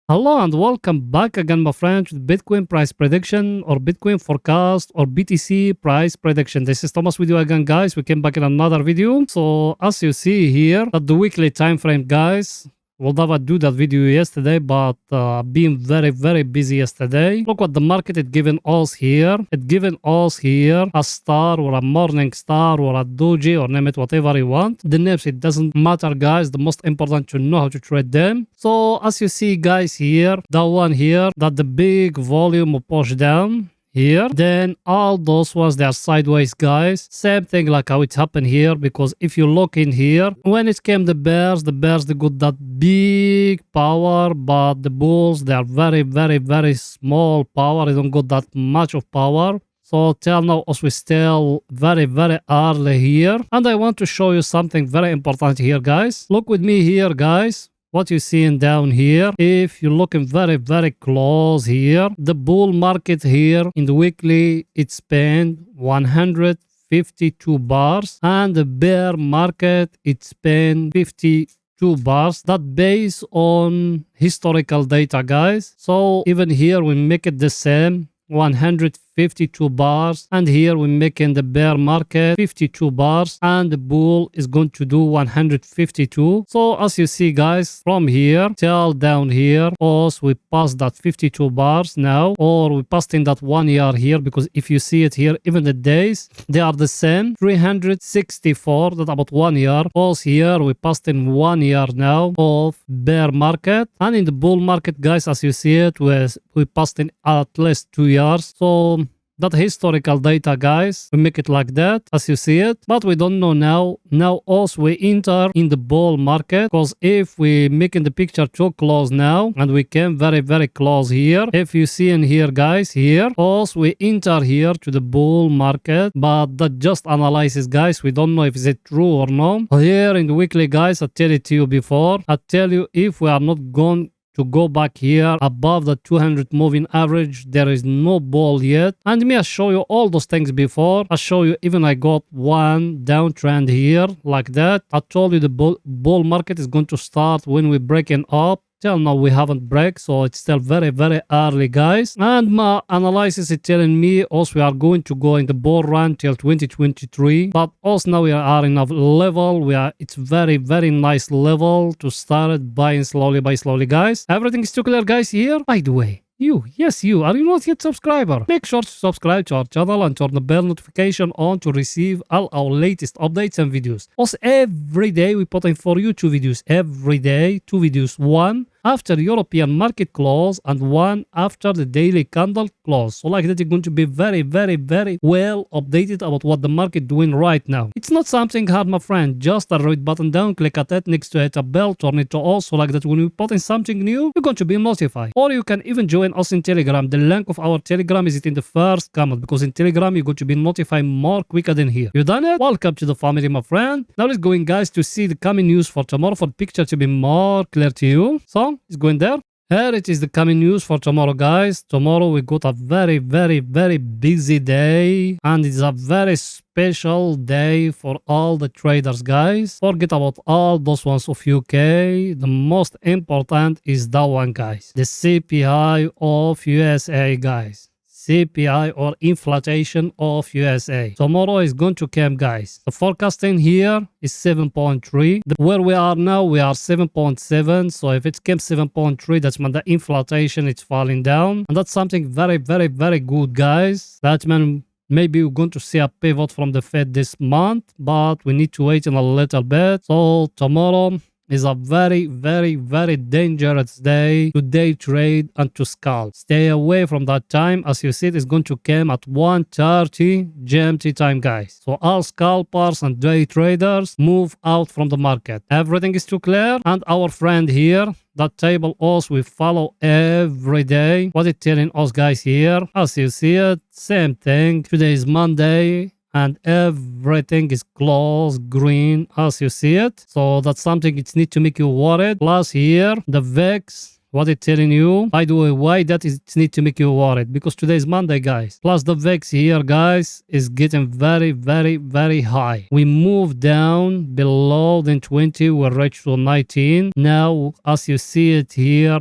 Hello and welcome back again, my friends, with Bitcoin price prediction or Bitcoin forecast or BTC price prediction. This is Thomas with you again, guys. We came back in another video. So as you see here, at the weekly time frame, guys, we'll never do that video yesterday, but being very busy yesterday. Look what the market had given us here. It given us here a star or a morning star or a doji or name it whatever you want. The names, it doesn't matter, guys. The most important to know how to trade them. So as you see, guys, here, that one here, that the big volume of push down here, then all those ones, they are sideways, guys. Same thing like how it happened here, because if you look in here, when it came the bears they got that big power, but the bulls, they are very small power. They don't got that much of power. So till now, as we still very early here, and I want to show you something very important here, guys. Look with me here, guys. What you seeing down here, if you're looking very close here, the bull market here in the weekly, it spent 152 bars, and the bear market, it spent 52 bars. That based on historical data, guys. So even here we make it the same, 152 bars, and here we're making the bear market 52 bars, and the bull is going to do 152. So as you see, guys, from here till down here, also we passed that 52 bars now, or we passed in that 1 year here, because if you see it here, even the days, they are the same, 364, that about 1 year. Also here we passed in 1 year now of bear market, and in the bull market, guys, as you see it, we passed in at least 2 years. So that historical data, guys, we make it like that, as you see it, but we don't know now also we enter in the bull market, because if we making the picture too close now, and we came very close here, if you see in here, guys, here also we enter here to the bull market, but that just analysis, guys. We don't know if it's true or not. Here in the weekly, guys, I tell it to you before, I tell you, if we are not going to go back here above the 200 moving average, there is no ball yet. And me, I show you all those things before. I show you even I got one downtrend here like that. I told you the bull market is going to start when we breaking up. Till now we haven't break, so it's still very early, guys. And my analysis is telling me also we are going to go in the bull run till 2023, but also now we are in a level it's very nice level to start buying slowly guys. Everything is too clear, guys, here. By the way, yes, you are you not yet subscriber? Make sure to subscribe to our channel and turn the bell notification on to receive all our latest updates and videos. Also, every day we put in for you 2 videos. Every day, 2 videos. One after European market close and one after the daily candle close. So like that, you're going to be very well updated about what the market doing right now. It's not something hard, my friend. Just a red button down, click at it, next to it a bell, turn it to all, so like that when we put in something new, you're going to be notified. Or you can even join us in Telegram. The link of our Telegram is in the first comment, because in Telegram you're going to be notified more quicker than here. You done it? Welcome to the family, my friend. Now let's go in, guys, to see the coming news for tomorrow, for the picture to be more clear to you. So it's going there. Here it is, the coming news for tomorrow, guys. Tomorrow we got a very busy day, and it's a very special day for all the traders, guys. Forget about all those ones of UK. The most important is that one, guys, the CPI of USA, guys. CPI or inflation of USA. Tomorrow is going to come, guys. The forecasting here is 7.3. Where we are now, we are 7.7. So if it came 7.3, that's when the inflation is falling down. And that's something very good, guys. That means maybe we're going to see a pivot from the Fed this month, but we need to wait in a little bit. So tomorrow is a very dangerous day to day trade and to scalp. Stay away from that time. As you see, it's going to come at 1:30 GMT time, guys. So all scalpers and day traders, move out from the market. Everything is too clear. And our friend here, that table also we follow every day. What it's telling us, guys, here, as you see it, same thing. Today is Monday, and everything is closed green, as you see it. So that's something it needs to make you worried. Plus here, the VIX, what it's telling you. By the way, why that is it need to make you worried? Because today is Monday, guys. Plus the VIX here, guys, is getting very high. We moved down below than 20. We reached to 19. Now, as you see it here,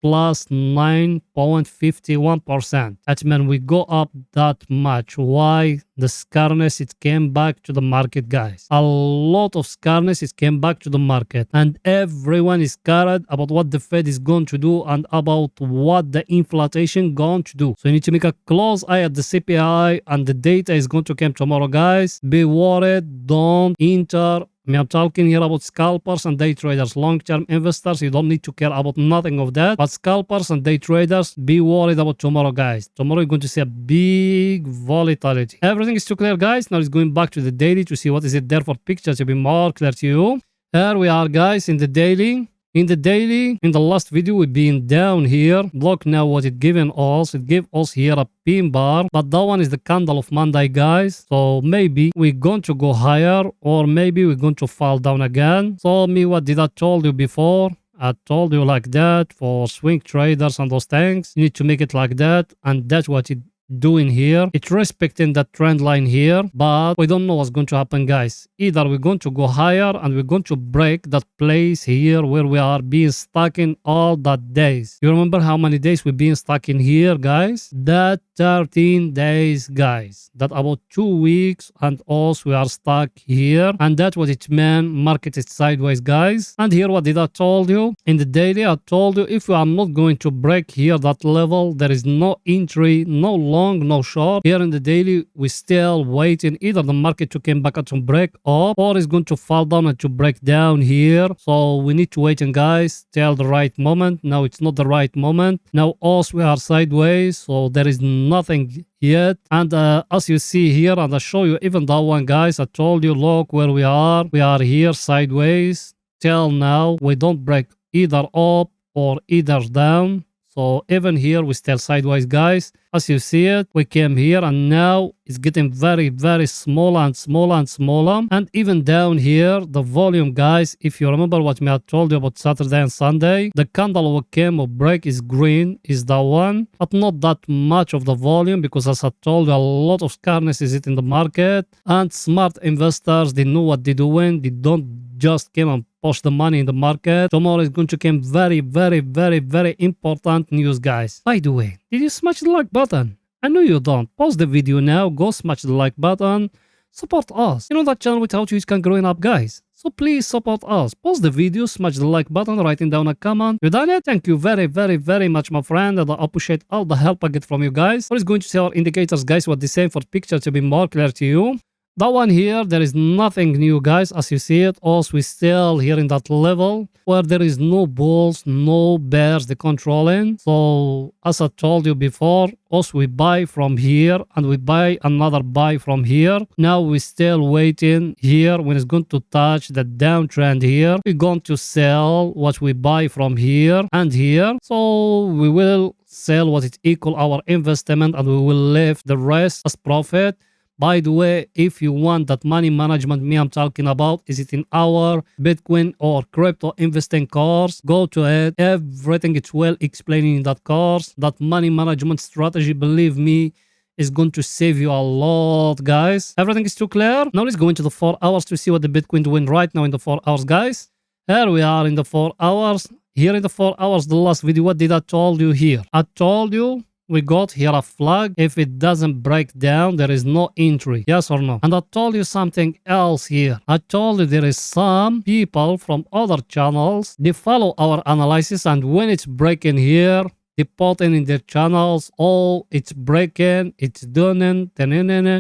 plus 9.51%. That means we go up that much. Why? The scarcity, it came back to the market, guys. A lot of scarcity, it came back to the market. And everyone is scared about what the Fed is going to do and about what the inflation going to do. So you need to make a close eye at the CPI, and the data is going to come tomorrow, guys. Be worried. Don't enter. I'm talking here about scalpers and day traders, long-term investors. You don't need to care about nothing of that. But scalpers and day traders, be worried about tomorrow, guys. Tomorrow you're going to see a big volatility. Everything is too clear, guys. Now it's going back to the daily to see what is it there for picture to be more clear to you. Here we are, guys, in the daily. In the daily, in the last video, we've been down here. Look now what it given us. It gave us here a pin bar, but that one is the candle of Monday, guys. So maybe we're going to go higher, or maybe we're going to fall down again. So me, what did I told you before? I told you like that for swing traders and those things. You need to make it like that, and that's what it doing here. It's respecting that trend line here, but we don't know what's going to happen, guys. Either we're going to go higher and we're going to break that place here where we are being stuck in all that days. You remember how many days we've been stuck in here, guys? That 13 days, guys. That about 2 weeks, and also we are stuck here, and that's what it meant. Market is sideways, guys. And here what did I told you? In the daily, I told you if we are not going to break here that level, there is no entry, no long, no short. Here in the daily, we still waiting either the market to come back to break up, or it's going to fall down and to break down here. So we need to wait, and guys, till the right moment. Now it's not the right moment. Now also we are sideways, so there is nothing yet. And as you see here, and I show you even that one, guys, I told you, look where we are. We are here sideways till now. We don't break either up or either down. So even here we still sideways, guys. As you see it, we came here and now it's getting very, very smaller and smaller and smaller. And even down here, the volume, guys, if you remember what I told you about Saturday and Sunday, the candle we came or break is green, is the one, but not that much of the volume, because as I told you, a lot of scarcity is it in the market, and smart investors, they know what they're doing. They don't just came and push the money in the market. Tomorrow is going to come very, very, very, very important news, guys. By the way, did you smash the like button? I know you don't. Pause the video now, go smash the like button. Support us. You know that channel without you can growing up, guys. So please support us. Pause the video, smash the like button, writing down a comment. You done it? Thank you very, very, very much, my friend. And I appreciate all the help I get from you guys. What is going to see our indicators, guys, what the same for picture to be more clear to you. That one here, there is nothing new, guys, as you see it. Also, we still here in that level where there is no bulls, no bears, the controlling. So, as I told you before, also we buy from here and we buy another buy from here. Now we still waiting here when it's going to touch the downtrend here. We're going to sell what we buy from here and here. So, we will sell what is equal our investment, and we will leave the rest as profit. By the way, if you want that money management me I'm talking about, is it in our Bitcoin or crypto investing course? Go to it. Everything is well explained in that course. That money management strategy, believe me, is going to save you a lot, guys. Everything is too clear. Now let's go into the 4 hours to see what the Bitcoin doing right now in the 4 hours, guys. Here we are in the 4 hours. Here in the 4 hours, the last video, what did I told you here? I told you we got here a flag. If it doesn't break down, there is no entry. Yes or no? And I told you something else here. I told you there is some people from other channels. They follow our analysis, and when it's breaking here, they put in their channels, oh, it's breaking, it's done,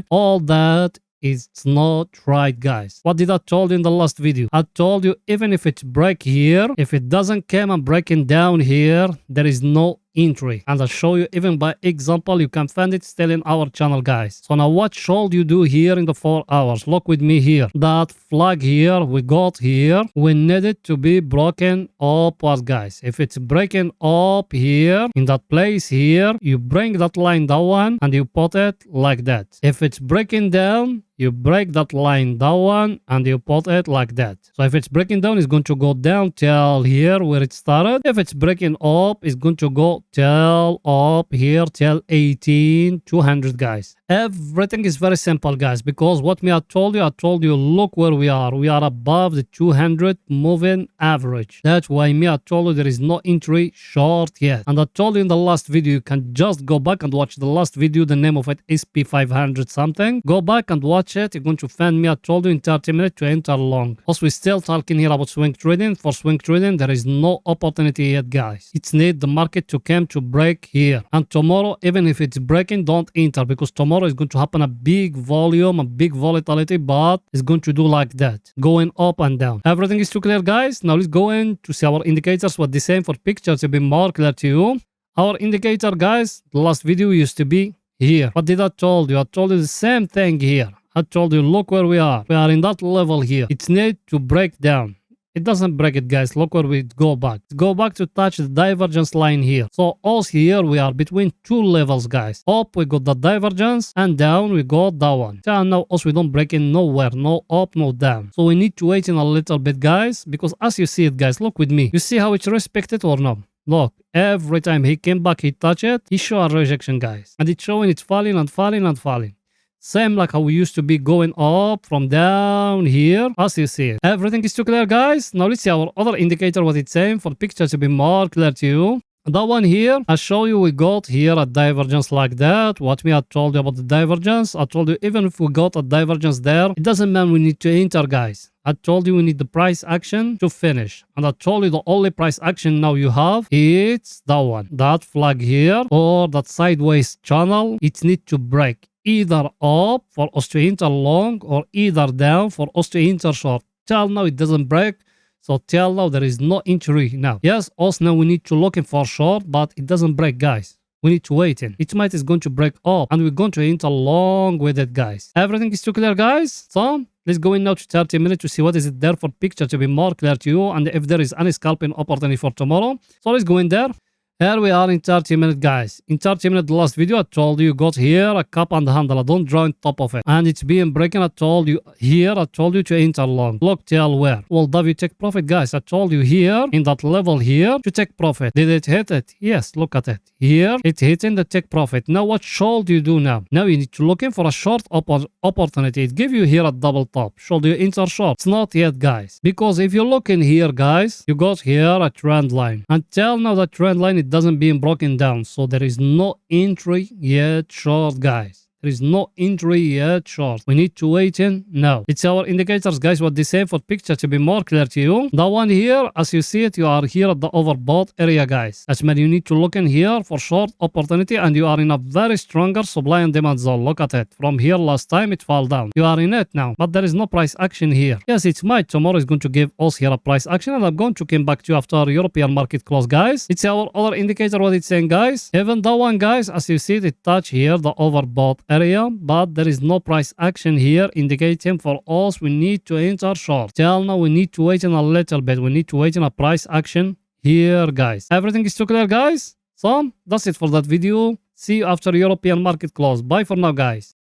all that. It's not right, guys. What did I told you in the last video? I told you even if it's break here, if it doesn't come and breaking down here, there is no entry. And I'll show you even by example. You can find it still in our channel, guys. So now what should you do here in the 4 hours? Look with me here. That flag here we got here, we need it to be broken upwards, guys. If it's breaking up here in that place here, you bring that line down and you put it like that. If it's breaking down, you break that line down and you put it like that. So if it's breaking down, it's going to go down till here where it started. If it's breaking up, it's going to go till up here till 18,200, guys. Everything is very simple, guys, because what me I told you, look where we are. We are above the 200 moving average. That's why me I told you there is no entry short yet. And I told you in the last video, you can just go back and watch the last video. The name of it is SP500 something. Go back and watch it. You're going to find me I told you in 30 minutes to enter long. Also, we're still talking here about swing trading. For swing trading, there is no opportunity yet, guys. It's need the market to come to break here. And tomorrow, even if it's breaking, don't enter, because tomorrow is going to happen a big volume, a big volatility, but it's going to do like that, going up and down. Everything is too clear, guys. Now let's go in to see our indicators, what the same for pictures to be more clear to you. Our indicator, guys, the last video used to be here. What did I told you? I told you the same thing here. I told you, look where we are. We are in that level here. It's need to break down. It doesn't break it, guys. Look where we go back. Go back to touch the divergence line here. So also here we are between two levels, guys. Up we got the divergence, and down we got that one. So now also we don't break in nowhere. No up, no down. So we need to wait in a little bit, guys, because as you see it, guys, look with me. You see how it's respected or not? Look, every time he came back, he touched it, he show a rejection, guys. And it's showing it's falling and falling and falling. Same like how we used to be going up from down here, as you see it. Everything is too clear, guys. Now let's see our other indicator, what it's saying for picture to be more clear to you. That one here, I show you we got here a divergence like that. What me I told you about the divergence, I told you even if we got a divergence there, it doesn't mean we need to enter, guys. I told you we need the price action to finish. And I told you the only price action now you have, it's that one. That flag here, or that sideways channel, it needs to break. Either up for us to enter long, or either down for us to enter short. Till now it doesn't break. So till now there is no entry now. Yes, also now we need to looking for short, but it doesn't break, guys. We need to wait in. Each might is going to break up, and we're going to enter long with it, guys. Everything is too clear, guys. So let's go in now to 30 minutes to see what is it there for picture to be more clear to you, and if there is any scalping opportunity for tomorrow. So let's go in there. Here we are in 30 minutes, guys. In 30 minutes, the last video, I told you got here a cup and handle. I don't draw on top of it. And it's being breaking. I told you here, I told you to enter long. Look till where? Well, do you take profit, guys? I told you here, in that level here, to take profit. Did it hit it? Yes, look at it. Here, it hitting the take profit. Now, what should you do now? Now, you need to looking for a short opportunity. It give you here a double top. Should you enter short? It's not yet, guys. Because if you look in here, guys, you got here a trend line. Until now, the trend line, it doesn't being broken down, so there is no entry yet short, guys. There is no entry yet short. We need to wait in now. It's our indicators, guys, what they say for picture to be more clear to you. The one here, as you see it, you are here at the overbought area, guys. That's mean you need to look in here for short opportunity, and you are in a very stronger supply and demand zone. Look at it. From here last time it fell down. You are in it now, but there is no price action here. Yes, it might. Tomorrow is going to give us here a price action, and I'm going to come back to you after European market close, guys. It's our other indicator, what it's saying, guys. Even that one, guys, as you see it touch here the overbought area, but there is no price action here indicating for us we need to enter short. Till now we need to wait in a little bit. We need to wait in a price action here, guys. Everything is too clear, guys. So that's it for that video. See you after European market close. Bye for now, guys.